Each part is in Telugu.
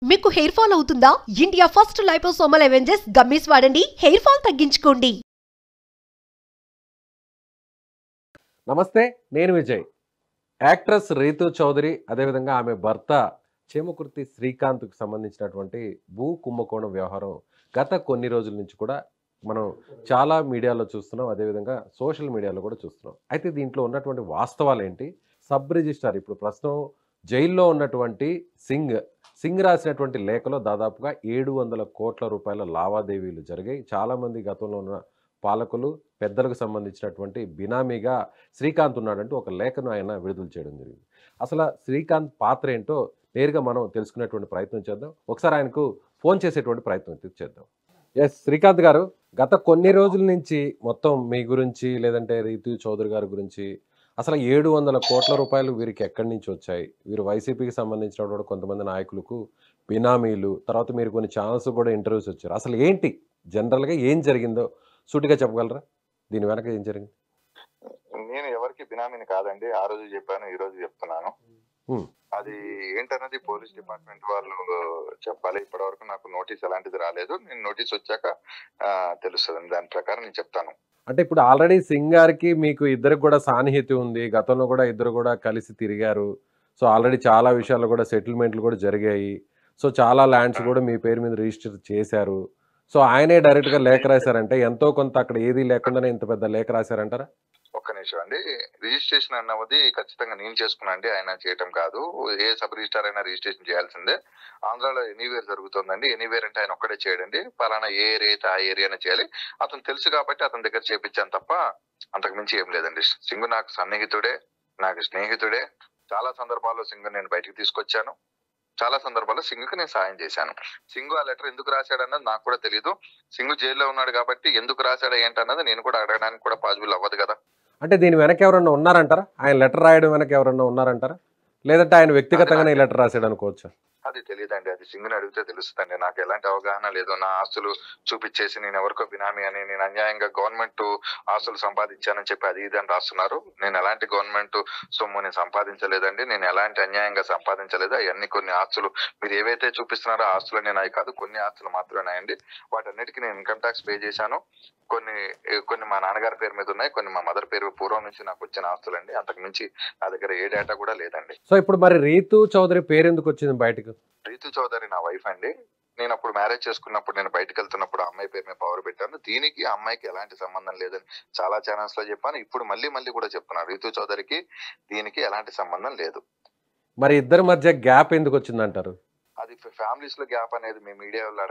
మీకు హెయిర్ ఫాల్ అవుతుందా? India first liposomal Avengers gummies వాడండి, హెయిర్ ఫాల్ తగ్గించుకోండి. నమస్తే, నేను విజయ్. యాక్ట్రెస్ రీతూ చౌదరి అదేవిధంగా ఆమె భర్త చేమకుర్తి శ్రీకాంత్కు సంబంధించినటువంటి భూ కుంభకోణం వ్యవహారం గత కొన్ని రోజుల నుంచి కూడా మనం చాలా మీడియాలో చూస్తున్నాం, అదేవిధంగా సోషల్ మీడియాలో కూడా చూస్తున్నాం. అయితే దీంట్లో ఉన్నటువంటి వాస్తవాలు ఏంటి? సబ్ రిజిస్ట్రార్ ఇప్పుడు ప్రస్తుతం జైల్లో ఉన్నటువంటి సింగ్ రాసినటువంటి లేఖలో దాదాపుగా 700 కోట్ల రూపాయల లావాదేవీలు జరిగాయి. చాలామంది గతంలో ఉన్న పాలకులు పెద్దలకు సంబంధించినటువంటి బినామీగా శ్రీకాంత్ ఉన్నాడంటూ ఒక లేఖను ఆయన విడుదల చేయడం జరిగింది. అసలు శ్రీకాంత్ పాత్ర ఏంటో నేరుగా మనం తెలుసుకునేటువంటి ప్రయత్నం చేద్దాం. ఒకసారి ఆయనకు ఫోన్ చేసేటువంటి ప్రయత్నం చేద్దాం. ఎస్ శ్రీకాంత్ గారు, గత కొన్ని రోజుల నుంచి మొత్తం మీ గురించి లేదంటే రీతూ చౌదరి గారి గురించి అసలు 700 కోట్ల రూపాయలు వీరికి ఎక్కడి నుంచి వచ్చాయి, వీరు వైసీపీకి సంబంధించినటువంటి కొంతమంది నాయకులకు బినామీలు, తర్వాత మీరు కొన్ని ఛానల్స్ కూడా ఇంటర్వ్యూస్ వచ్చారు. అసలు ఏంటి జనరల్గా ఏం జరిగిందో సూటిగా చెప్పగలరా? దీని వెనక ఏం జరిగింది? నేను ఎవరికి బినామీని కాదండి. ఆ రోజు చెప్పాను, ఈ రోజు చెప్తున్నాను. అది ఏంటన్నది పోలీస్ డిపార్ట్మెంట్ వాళ్ళు చెప్పాలి. ఇప్పటి వరకు నాకు నోటీస్ ఎలాంటిది రాలేదు. నేను నోటీస్ వచ్చాక తెలుస్తుంది, దాని ప్రకారం నేను చెప్తాను. అంటే ఇప్పుడు ఆల్రెడీ సింగ్ గారికి మీకు ఇద్దరికి కూడా సాన్నిహిత్యం ఉంది, గతంలో కూడా ఇద్దరు కూడా కలిసి తిరిగారు. సో ఆల్రెడీ చాలా విషయాల్లో కూడా సెటిల్మెంట్లు కూడా జరిగాయి. సో చాలా ల్యాండ్స్ కూడా మీ పేరు మీద రిజిస్టర్ చేశారు. సో ఆయనే డైరెక్ట్ గా లేఖ రాశారంటే ఎంతో కొంత అక్కడ ఏది లేకుండానే ఇంత పెద్ద లేఖ రాశారంటారా? ఒక్క నిమిషం అండి. రిజిస్ట్రేషన్ అన్నది ఖచ్చితంగా నేను చేసుకున్నా అండి, ఆయన చేయటం కాదు. ఏ సబ్ రిజిస్టార్ అయినా రిజిస్ట్రేషన్ చేయాల్సిందే. ఆంధ్రాలో ఎనీవేర్ జరుగుతుందండి. ఎనీవేర్ అంటే ఆయన ఒక్కడే చేయడండి. పలానా ఏ ఏరియా అయితే ఆ ఏరియానే చేయాలి. అతను తెలుసు కాబట్టి అతని దగ్గర చేపించాను తప్ప అంతకు మించి ఏం లేదండి. సింగ్ నాకు సన్నిహితుడే, నాకు స్నేహితుడే. చాలా సందర్భాల్లో సింగ్ నేను బయటికి తీసుకొచ్చాను. చాలా సందర్భాల్లో సింగ్కి నేను సాయం చేశాను. సింగ్ ఆ లెటర్ ఎందుకు రాశాడన్నది నాకు కూడా తెలియదు. సింగ్ జైల్లో ఉన్నాడు కాబట్టి ఎందుకు రాశాడా ఏంటన్నది నేను కూడా అడగడానికి కూడా పాసిబుల్ అవ్వదు కదా. అంటే దీని వెనక ఎవరన్నా ఉన్నారంటారా? ఆయన లెటర్ రాయడం వెనక ఎవరన్నా ఉన్నారంటారా? లేదంటే ఆయన వ్యక్తిగతంగానే ఈ లెటర్ రాశాడు అనుకోవచ్చా? అది తెలియదండి. అది సింగ్ని అడిగితే తెలుస్తుందండి. నాకు ఎలాంటి అవగాహన లేదు. నా ఆస్తులు చూపించేసి నేను ఎవరికో బినామీ అని, నేను అన్యాయంగా గవర్నమెంట్ ఆస్తులు సంపాదించానని చెప్పి అది ఇది అని రాస్తున్నారు. నేను ఎలాంటి గవర్నమెంట్ సొమ్ము నేను సంపాదించలేదండి. నేను ఎలాంటి అన్యాయంగా సంపాదించలేదు. అవన్నీ కొన్ని ఆస్తులు మీరు ఏవైతే చూపిస్తున్నారో ఆస్తులు నేను అవి కాదు, కొన్ని ఆస్తులు మాత్రమే అండి. వాటన్నిటికీ నేను ఇన్కమ్ ట్యాక్స్ పే చేశాను. కొన్ని మా నాన్నగారి పేరు మీద ఉన్నాయి, కొన్ని మా మదర్ పేరు పూర్వం నుంచి నాకు వచ్చిన ఆస్తులండి. అంతకు మించి నా దగ్గర ఏ డేటా కూడా లేదండి. సో ఇప్పుడు మరి రీతూ చౌదరి పేరు ఎందుకు వచ్చింది బయటకు? రీతూ చౌదరి నా వైఫ్ అండి. నేను అప్పుడు మ్యారేజ్ చేసుకున్నప్పుడు, నేను బయటకు వెళ్తున్నప్పుడు అమ్మాయి పేరు మీద పవర్ పెట్టాను. దీనికి ఆ అమ్మాయికి ఎలాంటి సంబంధం లేదని చాలా ఛానల్స్ లో చెప్పాను. ఇప్పుడు మళ్ళీ కూడా చెప్తున్నాను, రీతూ చౌదరికి దీనికి ఎలాంటి సంబంధం లేదు. మరి ఇద్దరి మధ్య గ్యాప్ ఎందుకు వచ్చిందంటారు? అది ఫ్యామిలీస్ లో గ్యాప్ అనేది మేము మీడియా వాళ్ళు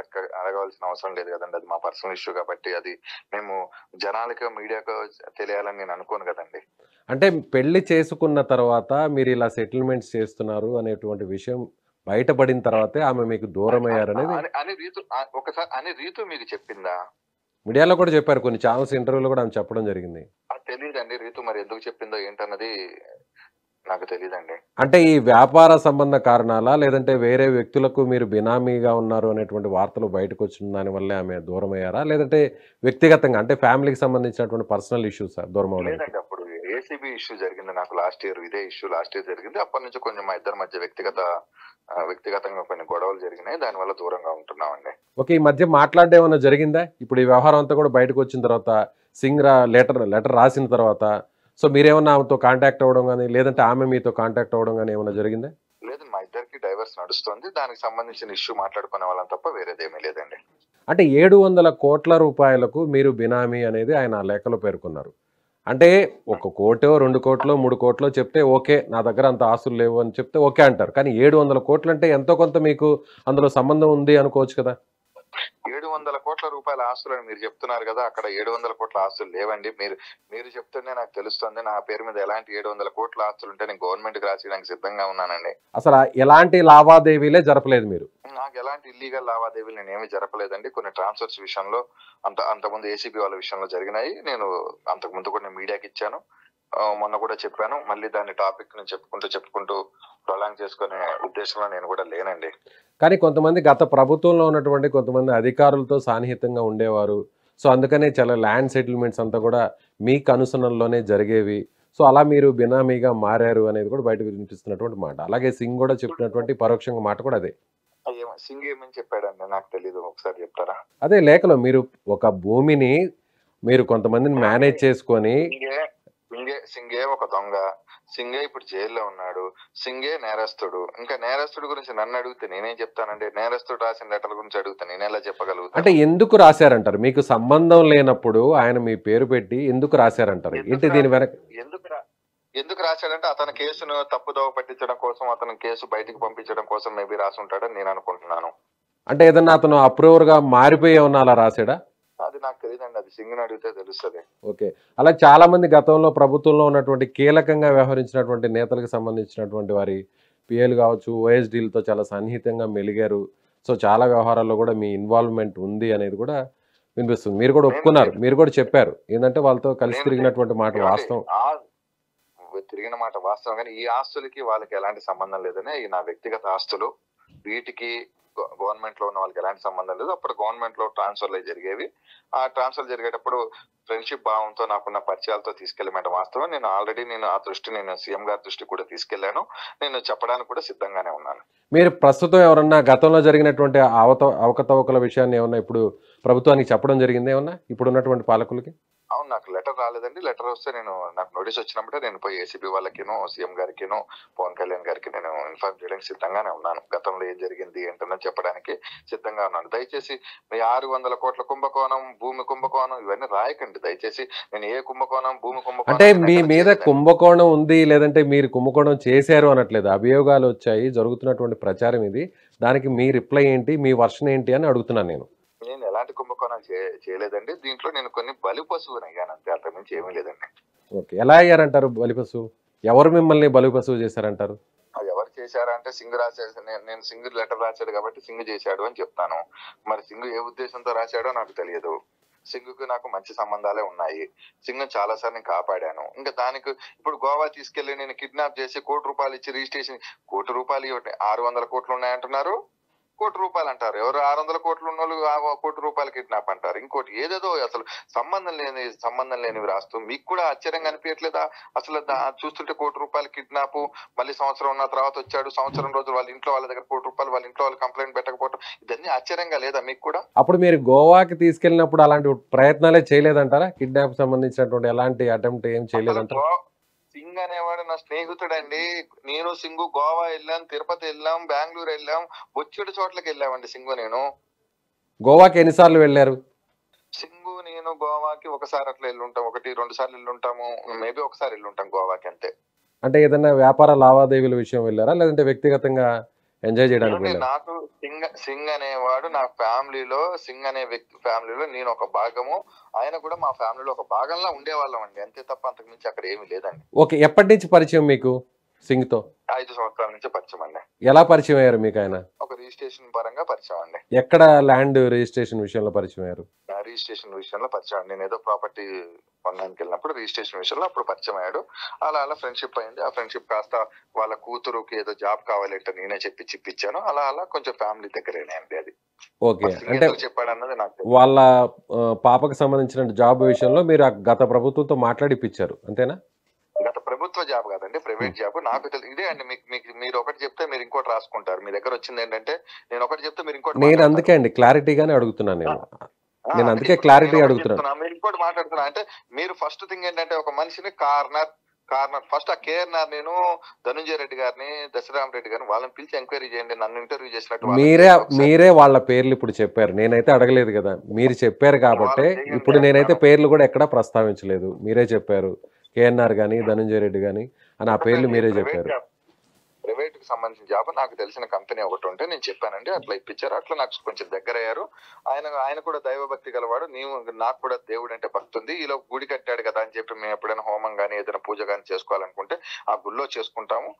అడగవలసిన అవసరం లేదు కదండి. అది మా పర్సనల్ ఇష్యూ కాబట్టి అది మేము జనాలకు మీడియాకు తెలియాలని నేను అనుకోను కదండి. అంటే పెళ్లి చేసుకున్న తర్వాత మీరు ఇలా సెటిల్మెంట్స్ చేస్తున్నారు అనేటువంటి విషయం బయటపడిన తర్వాతే ఆమె మీకు దూరం అయ్యారనేది అని రీతు మీకు చెప్పిందా? మీడియాలో కూడా చెప్పారు, కొన్ని ఛానల్స్ ఇంటర్వ్యూలో కూడా ఆమె చెప్పడం జరిగింది. అది తెలియదండి. రీతు మరి ఎందుకు చెప్పిందో ఏంటన్నది నాకు తెలియదండి. అంటే ఈ వ్యాపార సంబంధ కారణాలా, లేదంటే వేరే వ్యక్తులకు మీరు బినామీగా ఉన్నారు అనేటువంటి వార్తలు బయటకు వచ్చిన దాని వల్లే ఆమె దూరం అయ్యారా, లేదంటే వ్యక్తిగతంగా అంటే ఫ్యామిలీకి సంబంధించినటువంటి పర్సనల్ ఇష్యూస్ దూరం అవడం? లేదండి, అప్పుడు ఏసీబీ ఇష్యూ జరిగింది నాకు లాస్ట్ ఇయర్. ఇదే ఇష్యూ లాస్ట్ ఇయర్ జరిగింది. అప్పటి నుంచి కొంచెం మా ఇద్దరి మధ్య వ్యక్తిగతంగా కొన్ని గొడవలు జరిగినాయి. దానివల్ల దూరంగా ఉంటున్నామండి. ఓకే, ఈ మధ్య మాట్లాడడం ఏమైనా జరిగిందా? ఇప్పుడు ఈ వ్యవహారం అంతా కూడా బయటకు వచ్చిన తర్వాత సింగ్ లెటర్ రాసిన తర్వాత సో మీరేమన్నా ఆమెతో కాంటాక్ట్ అవ్వడం కానీ, లేదంటే ఆమె మీతో కాంటాక్ట్ అవ్వడం కానీ ఏమైనా జరిగిందా? లేదు, మా ఇద్దరికి డైవర్స్ నడుస్తుంది. దానికి సంబంధించిన ఇష్యూ మాట్లాడుకునే వాళ్ళని తప్ప వేరేదేమీ లేదండి. అంటే 700 కోట్ల రూపాయలకు మీరు బినామీ అనేది ఆయన లేఖలో పేర్కొన్నారు. అంటే 1 కోటో 2 కోట్లో 3 కోట్లో చెప్తే ఓకే, నా దగ్గర అంత ఆస్తులు లేవు అని చెప్తే ఓకే అంటారు. కానీ 700 కోట్లు అంటే ఎంతో కొంత మీకు అందులో సంబంధం ఉంది అనుకోవచ్చు కదా. 700 కోట్ల రూపాయల ఆస్తులు అని మీరు చెప్తున్నారు కదా, అక్కడ 700 కోట్ల ఆస్తులు లేవండి. మీరు చెప్తుంటే నాకు తెలుస్తుంది. నా పేరు మీద ఎలాంటి 700 కోట్ల ఆస్తులు ఉంటే నేను గవర్నమెంట్ కి రాసేయడానికి సిద్ధంగా ఉన్నానండి. అసలు ఎలాంటి లావాదేవీలే జరపలేదు మీరు? నాకు ఎలాంటి ఇల్లీగల్ లావాదేవీలు నేను ఏమీ జరపలేదండి. కొన్ని ట్రాన్స్ఫర్స్ విషయంలో అంతకుముందు ఏసీబీ వాళ్ళ విషయంలో జరిగినాయి. నేను అంతకుముందు కూడా నేను మీడియాకి ఇచ్చాను, మొన్న కూడా చెప్పాను. మళ్ళీ దాన్ని టాపిక్ ని చెప్పుకుంటూ ప్రొలాంగ్ చేసుకునే ఉద్దేశంలో నేను కూడా లేనండి. కానీ కొంతమంది గత ప్రభుత్వంలో ఉన్నటువంటి కొంతమంది అధికారులతో సాన్నిహితంగా ఉండేవారు. సో అందుకనే చాలా ల్యాండ్ సెటిల్మెంట్స్ అంతా కూడా మీకు అనుసరణలోనే జరిగేవి. సో అలా మీరు బినామీగా మారారు అనేది కూడా బయటకు వినిపిస్తున్నటువంటి మాట. అలాగే సింగ్ కూడా చెప్పినటువంటి పరోక్షంగా మాట కూడా అదే. సింగ్ ఏమని చెప్పాడండి నాకు తెలీదు, ఒకసారి చెప్తారా? అదే లేఖలో మీరు ఒక భూమిని మీరు కొంతమందిని మేనేజ్ చేసుకొని సింగే ఒక దొంగ, సింగే ఇప్పుడు జైల్లో ఉన్నాడు, సింగే నేరస్తుడు. ఇంకా నేరస్తుడు గురించి నన్ను అడిగితే నేనేం చెప్తానండి? నేరస్తుడు రాసిన లెటర్ గురించి అడిగితే నేను ఎలా చెప్పగలుగుతాను? అంటే ఎందుకు రాశారంటారు? మీకు సంబంధం లేనప్పుడు ఆయన మీ పేరు పెట్టి ఎందుకు రాశారంటారు? ఏంటి దీని వెనక? ఎందుకు రాశాడంటే అతని కేసును తప్పుదోవ పట్టించడం కోసం, అతని కేసు బయటికి పంపించడం కోసం మేబీ రాసి ఉంటాడని నేను అనుకుంటున్నాను. అంటే ఏదన్నా అతను అప్రూవర్ గా మారిపోయి ఏమన్నా అలా రాశాడా? అది నాకు తెలియదండి, అది సింగ్ని అడిగితే తెలుస్తుంది. ఓకే. అలా చాలా మంది గతంలో ప్రభుత్వంలో ఉన్నటువంటి కీలకంగా వ్యవహరించినటువంటి నేతలకు సంబంధించినటువంటి వారి పిఏలు కావచ్చు, ఓఎస్డీలతో చాలా సన్నిహితంగా మెలిగారు. సో చాలా వ్యవహారాల్లో కూడా మీ ఇన్వాల్వ్మెంట్ ఉంది అనేది కూడా వినిపిస్తుంది. మీరు కూడా ఒప్పుకున్నారు, మీరు కూడా చెప్పారు ఏంటంటే వాళ్ళతో కలిసి తిరిగినటువంటి మాట వాస్తవం. తిరిగిన మాట వాస్తవం, కానీ ఈ ఆస్తులకి వాళ్ళకి ఎలాంటి సంబంధం లేదని, ఈ నా వ్యక్తిగత ఆస్తులు. వీటికి గవర్నమెంట్ లో ఉన్న వాళ్ళకి ఎలాంటి సంబంధం లేదు. అప్పుడు గవర్నమెంట్ లో ట్రాన్స్ఫర్లు జరిగేవి. ఆ ట్రాన్స్ఫర్ జరిగేటప్పుడు ఫ్రెండ్షిప్ భావంతో నాకున్న పరిచయాలతో తీసుకెళ్ళమంటే వాస్తవం. నేను ఆల్రెడీ ఆ దృష్టి నేను సీఎం గారి దృష్టి కూడా తీసుకెళ్లాను. నేను చెప్పడానికి కూడా సిద్ధంగానే ఉన్నాను. మీరు ప్రస్తుతం ఎవరన్నా గతంలో జరిగినటువంటి అవకతవకల విషయాన్ని ఏమన్నా ఇప్పుడు ప్రభుత్వానికి చెప్పడం జరిగింది ఏమన్నా ఇప్పుడు ఉన్నటువంటి పాలకులకి? అవును, నాకు లెటర్ రాలేదండి. లెటర్ వస్తే నాకు నోటీస్ వచ్చినప్పుడే నేను పోయి ఏసీబీ వాళ్ళకినో, సీఎం గారికినో, పవన్ కళ్యాణ్ గారికి నేను ఇన్ఫార్మ్ చేయడానికి సిద్ధంగానే ఉన్నాను. గతంలో ఏం జరిగింది ఏంటన్నా చెప్పడానికి సిద్ధంగా ఉన్నాను. దయచేసి మీ 600 కోట్ల కుంభకోణం, భూమి కుంభకోణం ఇవన్నీ రాయకండి దయచేసి. నేను ఏ కుంభకోణం, భూమి కుంభకోణం అంటే మీ మీద కుంభకోణం ఉంది లేదంటే మీరు కుంభకోణం చేశారు అనట్లేదు. అభియోగాలు వచ్చాయి, జరుగుతున్నటువంటి ప్రచారం ఇది. దానికి మీ రిప్లై ఏంటి, మీ వర్షన్ ఏంటి అని అడుగుతున్నాను నేను. నేను ఎలాంటి కుంభకోణం చేయలేదండి. దీంట్లో నేను కొన్ని బలి పశువుని అయ్యాను అంతే, అంతకు మించి ఏమీ లేదండి. ఓకే. ఎలా అయ్యారంటారు బలి పశువు? ఎవరు మిమ్మల్ని బలి పశువు చేశారంటారు? అది ఎవరు చేశారంటే సింగ్ రాశాడు. నేను సింగ్ లెటర్ రాశాడు కాబట్టి సింగ్ చేశాడు అని చెప్తాను. మరి సింగ్ ఏ ఉద్దేశంతో రాశాడో నాకు తెలియదు. సింగ్కు నాకు మంచి సంబంధాలే ఉన్నాయి. సింగ్ చాలా సార్లు నేను కాపాడాను. ఇంకా దానికి ఇప్పుడు గోవా తీసుకెళ్లి నేను కిడ్నాప్ చేసి ₹1 ఇచ్చి రిజిస్ట్రేషన్, ₹1 600 కోట్లు ఉన్నాయంటున్నారు, ₹1 అంటారు. ఎవరు 600 కోట్లు ఉన్న వాళ్ళు ₹1 కిడ్నాప్ అంటారు. ఇంకోటి ఏదేదో అసలు సంబంధం లేనివి రాస్తూ మీకు కూడా ఆశ్చర్యంగా అనిపించట్లేదా? అసలు చూస్తుంటే ₹1 కిడ్నాప్, మళ్ళీ సంవత్సరం ఉన్న తర్వాత వచ్చాడు, సంవత్సరం రోజులు వాళ్ళ ఇంట్లో వాళ్ళ దగ్గర ₹1 వాళ్ళ ఇంట్లో వాళ్ళు కంప్లైంట్ పెట్టకపోవడం, ఇదన్నీ ఆశ్చర్యంగా లేదా మీకు కూడా? అప్పుడు మీరు గోవాకి తీసుకెళ్ళినప్పుడు అలాంటి ప్రయత్నాలే చేయలేదంటారా? కిడ్నాప్ సంబంధించినటువంటి ఎలాంటి అటెంప్ట్ ఏం చేయలేదంటారా? సింగ్ అనేవాడు నా స్నేహితుడండి. నేను సింగు గోవా వెళ్ళాం, తిరుపతి వెళ్ళాం, బెంగళూరు వెళ్ళాం, బొచ్చుడి చోట్లకి వెళ్ళామండి సింగు నేను. గోవాకి ఎన్నిసార్లు వెళ్ళారు? సింగు నేను గోవాకి ఒకసారి అట్లా వెళ్ళుంటాం, 1-2 సార్లు వెళ్ళుంటాము, మేబీ ఒకసారి వెళ్ళుంటాం గోవాకి అంతే. అంటే ఏదైనా వ్యాపార లావాదేవీల విషయం వెళ్ళారా లేదంటే వ్యక్తిగతంగా ఎంజాయ్ చేయడానికి వెళ్ళారా? నాకు సింగ్ అనేవాడు నా ఫ్యామిలీలో, సింగ్ అనే వ్యక్తి ఫ్యామిలీలో నేను ఒక భాగము, ఆయన కూడా మా ఫ్యామిలీలో ఒక భాగంలో ఉండేవాళ్ళం అండి, అంతే తప్ప అంతకు మించి అక్కడ ఏమీ లేదండి. ఓకే. ఎప్పటి నుంచి పరిచయం మీకు సింగ్ తో? 5 సంవత్సరాల నుంచి పరిచయం అండి. ఎలా పరిచయం అయ్యారు మీకు ఆయన? ఒక రిజిస్ట్రేషన్ పరంగా పరిచయం అండి. ఎక్కడ ల్యాండ్ రిజిస్ట్రేషన్ విషయంలో పరిచయం అయ్యారు? రిజిస్ట్రేషన్ విషయంలో పరిచయం అండి. నేను ఏదో ప్రాపర్టీ కొనడానికి వెళ్ళినప్పుడు రిజిస్ట్రేషన్ విషయంలో అప్పుడు పరిచయం అయ్యాడు. అలా అలా ఫ్రెండ్షిప్ అయింది. ఆ ఫ్రెండ్షిప్ కాస్త వాళ్ళ కూతురుకి ఏదో జాబ్ కావాలంటే నేనే చెప్పిచ్చాను. అలా అలా కొంచెం ఫ్యామిలీ దగ్గరేనే అండి అది. ఓకే. అంటే చెప్పాడు అన్నది నాకు వాళ్ళ పాపకు సంబంధించిన జాబ్ విషయంలో మీరు గత ప్రభుత్వంతో మాట్లాడిపించారు అంతేనా? గత ప్రభుత్వ జాబ్ కాదండి, ప్రైవేట్ జాబ్. నాకు ఇదే అండి, మీరు ఒకటి చెప్తే మీరు ఇంకోటి రాసుకుంటారు. మీ దగ్గర వచ్చింది ఏంటంటే నేను ఒకటి చెప్తే మీరు ఇంకోటి. నేను అందుకే అండి క్లారిటీగానే అడుగుతున్నాను నేను అందుకే క్లారిటీ అడుగుతున్నాను. మీరు ఇంకోటి మాట్లాడుతున్నా అంటే మీరు ఫస్ట్ థింగ్ ఏంటంటే ఒక మనిషిని కార్నర్ ఫస్ట్ ఆ కేఆర్ఆర్ నేను ధనుంజయ రెడ్డి గారిని, దశరామ్ రెడ్డి గారిని వాళ్ళని పిలిచి ఎంక్వైరీ చేయండి. నన్ను ఇంటర్వ్యూ చేసినట్టు మీరే వాళ్ళ పేర్లు ఇప్పుడు చెప్పారు. నేనైతే అడగలేదు కదా, మీరు చెప్పారు కాబట్టి ఇప్పుడు నేనైతే పేర్లు కూడా ఎక్కడా ప్రస్తావించలేదు. మీరే చెప్పారు కేఎన్ఆర్ గాని, ధనుంజయ రెడ్డి గాని అని ఆ పేర్లు మీరే చెప్పారు. ప్రైవేట్ కి సంబంధించిన జాబ్ నాకు తెలిసిన కంపెనీ ఒకటి ఉంటే నేను చెప్పానండి, అట్లా ఇప్పించారు. అట్లా నాకు కొంచెం దగ్గర అయ్యారు. ఆయన కూడా దైవభక్తి గలవాడు. నాకు కూడా దేవుడు అంటే భక్తి ఉంది. ఈలో గుడి కట్టాడు కదా అని చెప్పి మేము ఎప్పుడైనా హోమం గానీ ఏదైనా పూజ గానీ చేసుకోవాలనుకుంటే ఆ గుళ్ళో చేసుకుంటాము.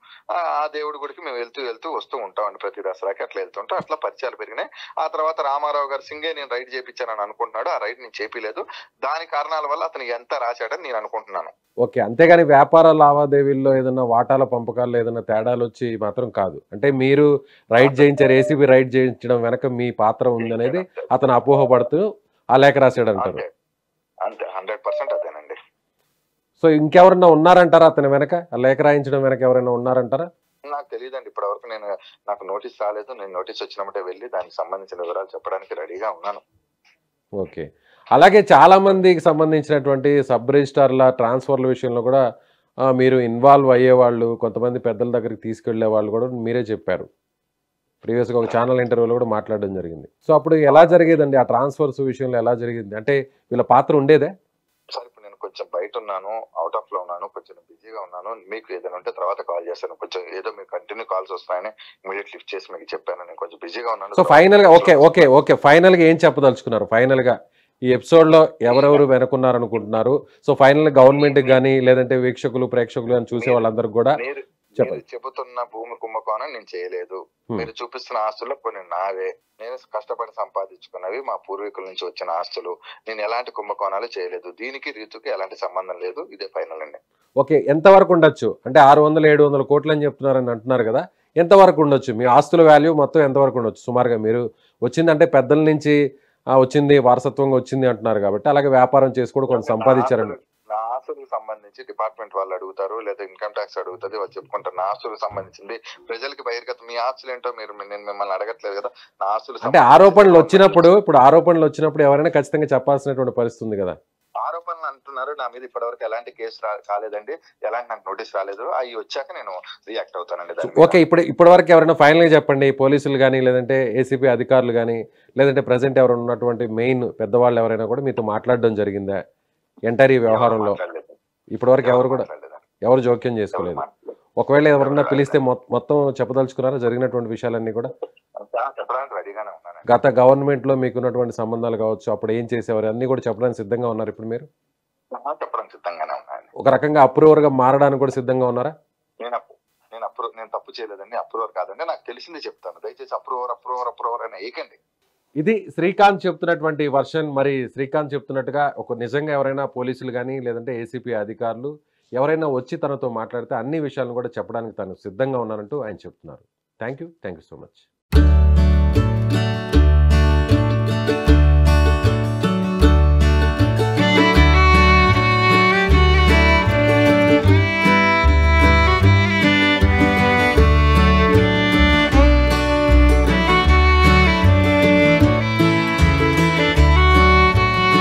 ఆ దేవుడి గుడికి మేము వెళ్తూ వస్తూ ఉంటామండి. ప్రతి దసరాకి అట్లా వెళ్తుంటాం. అట్లా పరిచయాలు పెరిగినాయి. ఆ తర్వాత రామారావు గారు సింగే నేను రైడ్ చేయించానని అనుకుంటున్నాడు. ఆ రైడ్ నేను చేపిలేదు. దాని కారణాల వల్ల అతను ఎంత రాశాడని నేను అనుకుంటున్నాను. ఓకే. అంతేగాని వ్యాపార లావాదేవీల్లో ఏదైనా వాటాల పంపకాల్లో ఏదైనా తేడాలు వచ్చి మాత్రం కాదు. అంటే మీరు రైడ్ చేయించారు, ఏసీబీ రైడ్ చేయించడం వెనక మీ పాత్ర ఉందనేది అతను అపోహపడుతూ ఆ లేఖ రాశాడు అంటారు. అంతే 100% అదేనండి. సో ఇంకెవరన్నా ఉన్నారంటారా అతని వెనక? ఆ లేఖ రాయించడం వెనక ఎవరైనా ఉన్నారంటారా? నాకు తెలియదండి ఇప్పటి వరకు. నాకు నోటీస్ రాలేదు. నేను నోటీస్ వచ్చినప్పుడే వెళ్ళి దానికి సంబంధించిన వివరాలు చెప్పడానికి రెడీగా ఉన్నాను. ఓకే. అలాగే చాలా మందికి సంబంధించినటువంటి సబ్ రిజిస్ట్రార్ల ట్రాన్స్ఫర్ల విషయంలో కూడా మీరు ఇన్వాల్వ్ అయ్యేవాళ్ళు, కొంతమంది పెద్దల దగ్గరికి తీసుకెళ్లే వాళ్ళు కూడా మీరే చెప్పారు. ప్రీవియస్గా ఒక ఛానల్ ఇంటర్వ్యూలో కూడా మాట్లాడడం జరిగింది. సో అప్పుడు ఎలా జరిగేదండి ఆ ట్రాన్స్ఫర్స్ విషయంలో, ఎలా జరిగింది? అంటే వీళ్ళ పాత్ర ఉండేదే? సార్ ఇప్పుడు నేను కొంచెం బయట ఉన్నాను, అవుట్ ఆఫ్ లో ఉన్నాను, కొంచెం బిజీగా ఉన్నాను. మీకు ఏదైనా ఉంటే తర్వాత కాల్ చేస్తాను. కొంచెం ఏదో మీకు కంటిన్యూ కాల్స్ వస్తాయని ఇమీడియట్ లిఫ్ట్ చేసి మీకు చెప్పాను. నేను కొంచెం బిజీగా ఉన్నాను. సో ఫైనల్ గా ఓకే ఫైనల్ గా ఏం చెప్పదలుచుకున్నారు? ఫైనల్ గా ఈ ఎపిసోడ్ లో ఎవరెవరు వెనుకున్నారు అనుకుంటున్నారు? సో ఫైనల్ గా గవర్నమెంట్ గానీ, లేదంటే వీక్షకులు, ప్రేక్షకులు అని చూసే వాళ్ళందరికీ కూడా మీరు చెబుతున్న భూమి కుంభకోణం నేను చేయలేదు. మీరు చూపిస్తున్న ఆస్తుల్లో కొన్ని నావే, నేను కష్టపడి సంపాదించుకున్నవి, మా పూర్వీకుల నుంచి వచ్చిన ఆస్తులు. నేను ఎలాంటి కుంభకోణాలు చేయలేదు. దీనికి రీతుకి ఎలాంటి సంబంధం లేదు. ఇదే ఫైనల్ అండి. ఓకే. ఎంత వరకు ఉండొచ్చు? అంటే 600-700 కోట్లు అని చెప్తున్నారని అంటున్నారు కదా, ఎంత వరకు ఉండొచ్చు? మీ ఆస్తుల వాల్యూ మొత్తం ఎంత వరకు ఉండొచ్చు సుమారుగా? మీరు వచ్చిందంటే పెద్దల నుంచి వచ్చింది, వారసత్వంగా వచ్చింది అంటున్నారు కాబట్టి, అలాగే వ్యాపారం చేసి కూడా కొంచెం సంపాదించారండి. నా ఆస్తులకు సంబంధించి డిపార్ట్మెంట్ వాళ్ళు అడుగుతారు, లేదా ఇన్కమ్ ట్యాక్స్ అడుగుతుంది, వాళ్ళు చెప్పుకుంటారు. నా ఆస్తులకు సంబంధించింది ప్రజలకి బహిర్గతం. మీ ఆస్తులు ఏంటో నేను మిమ్మల్ని అడగట్లేదు కదా. నా ఆస్తులు అంటే ఆరోపణలు వచ్చినప్పుడు ఎవరైనా ఖచ్చితంగా చెప్పాల్సినటువంటి పరిస్థితి ఉంది కదా. ఆరోపణలు అంటున్నారు. నా మీద ఇప్పటివరకు ఎలాంటి కేసు కాలేదండి, ఎలాంటి నాకు నోటీస్ రాలేదు. అవి వచ్చాక నేను రియాక్ట్ అవుతానండి. ఓకే. ఇప్పటి వరకు ఎవరైనా ఫైనల్ గా చెప్పండి, పోలీసులు కానీ, లేదంటే ఏసీపీ అధికారులు కానీ, లేదంటే ప్రజెంట్ ఎవరైనా ఉన్నటువంటి మెయిన్ పెద్దవాళ్ళు ఎవరైనా కూడా మీతో మాట్లాడడం జరిగిందా ఎంటైర్ ఈ వ్యవహారంలో? ఇప్పటి వరకు ఎవరు జోక్యం చేసుకోలేదు. ఒకవేళ ఎవరన్నా పిలిస్తే మొత్తం చెప్పదలుచుకున్నారా జరిగినటువంటి విషయాలన్నీ కూడా? చెప్పడానికి రెడీగానే ఉన్నాను. గత గవర్నమెంట్ లో మీకున్నటువంటి సంబంధాలు కావచ్చు, అప్పుడు ఏం చేసేవారు, అన్ని కూడా చెప్పడానికి సిద్ధంగా ఉన్నారు ఇప్పుడు మీరు? చెప్పడానికి సిద్ధంగానే ఉన్నాను. ఒక రకంగా అప్రూవర్ గా మారడానికి కూడా సిద్ధంగా ఉన్నారా? నేను తప్పు చేయలేదండి. అప్రూవర్ కాదండి. నాకు తెలిసింది చెప్తాను. దయచేసి అప్రూవర్ అని ఏకండి. ఇది శ్రీకాంత్ చెప్తున్నటువంటి వర్షన్. మరి శ్రీకాంత్ చెప్తున్నట్టుగా నిజంగా ఎవరైనా పోలీసులు కానీ, లేదంటే ఏసీపీ అధికారులు ఎవరైనా వచ్చి తనతో మాట్లాడితే అన్ని విషయాలను కూడా చెప్పడానికి తను సిద్ధంగా ఉన్నారంటూ ఆయన చెప్తున్నారు. Thank you so much.